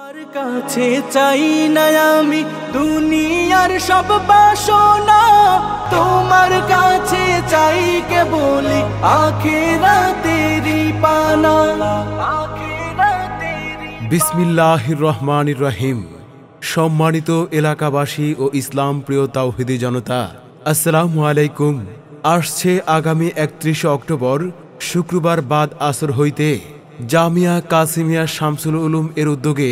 তোমার কাছে চাই না আমি দুনিয়ার সব বাসনা, তোমার কাছে চাই কেবলি আখিরাতেরই পানা। বিসমিল্লাহির রহমানির রহিম। সম্মানিত এলাকাবাসী ও ইসলাম প্রিয় তাওহীদি জনতা, আসসালামু আলাইকুম। আসছে আগামী 31 অক্টোবর শুক্রবার বাদ আসর হইতে জামিয়া কাসিমিয়া শামসুল উলুম এর উদ্যোগে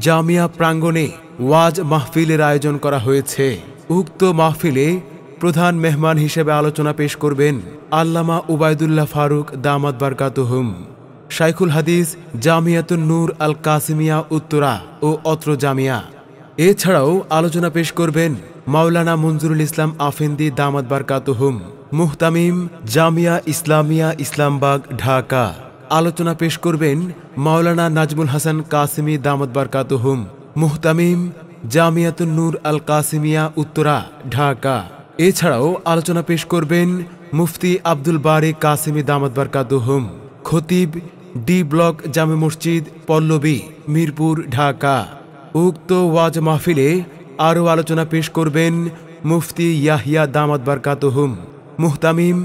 জামিয়া প্রাঙ্গণে ওয়াজ মাহফিলের আয়োজন করা হয়েছে। উক্ত মাহফিলে প্রধান মেহমান হিসেবে আলোচনা পেশ করবেন আল্লামা উবাইদুল্লাহ ফারুক দামাত বারকাতুহুম, শাইখুল হাদিস জামিয়াতুন নূর আল কাসিমিয়া উত্তরা ও অত্র জামিয়া। এছাড়াও আলোচনা পেশ করবেন মাওলানা মঞ্জুরুল ইসলাম আফেন্দি দামাত বারকাতুহুম, মুহতামিম জামিয়া ইসলামিয়া ইসলামবাগ ঢাকা। আলোচনা পেশ করবেন মাওলানা নাজমুল হাসান কাসিমি দামাত বারকাতুহুম, মুহতামিম জামিয়াতুন নূর আল কাসিমিয়া উত্তরা ঢাকা। এছাড়াও আলোচনা পেশ করবেন মুফতি আব্দুল বারি কাসিমি দামাত বারকাতুহুম, খতিব ডি ব্লক জামে মসজিদ পল্লবী মিরপুর ঢাকা। উক্ত ওয়াজ মাহফিলে আরও আলোচনা পেশ করবেন মুফতি ইয়াহিয়া দামাত বারকাতুহুম, মুহতামিম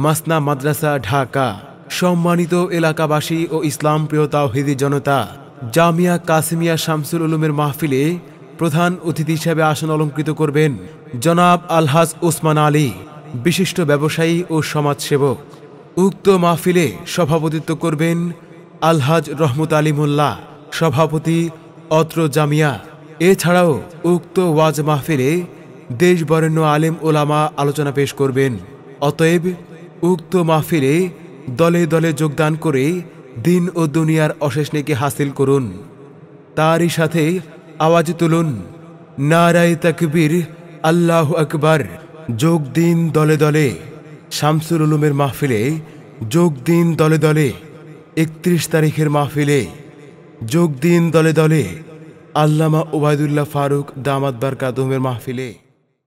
মাসনা মাদ্রাসা ঢাকা। সম্মানিত এলাকাবাসী ও ইসলাম প্রিয় তাওহীদি জনতা, জামিয়া কাসিমিয়া শামসুল উলুমের মাহফিলে প্রধান অতিথি হিসেবে আসন অলঙ্কৃত করবেন জনাব আলহাজ ওসমান আলী, বিশিষ্ট ব্যবসায়ী ও সমাজসেবক। উক্ত মাহফিলে সভাপতিত্ব করবেন আলহাজ রহমত আলী মোল্লা, সভাপতি অত্র জামিয়া। এছাড়াও উক্ত ওয়াজ মাহফিলে দেশ বরেণ্য আলেম ওলামা আলোচনা পেশ করবেন। অতএব উক্ত মাহফিলে দলে দলে যোগদান করে দিন ও দুনিয়ার অশেষ নেকি হাসিল করুন। তারই সাথে আওয়াজ তুলুন নারায়ে তাকবীর, আল্লাহু আকবার। যোগ দিন দলে দলে শামসুল উলুমের মাহফিলে, যোগ দিন দলে দলে 31 তারিখের মাহফিলে, যোগ দিন দলে দলে আল্লামা উবাইদুল্লাহ ফারুক দামাত বারকাতুহুমের মাহফিলে।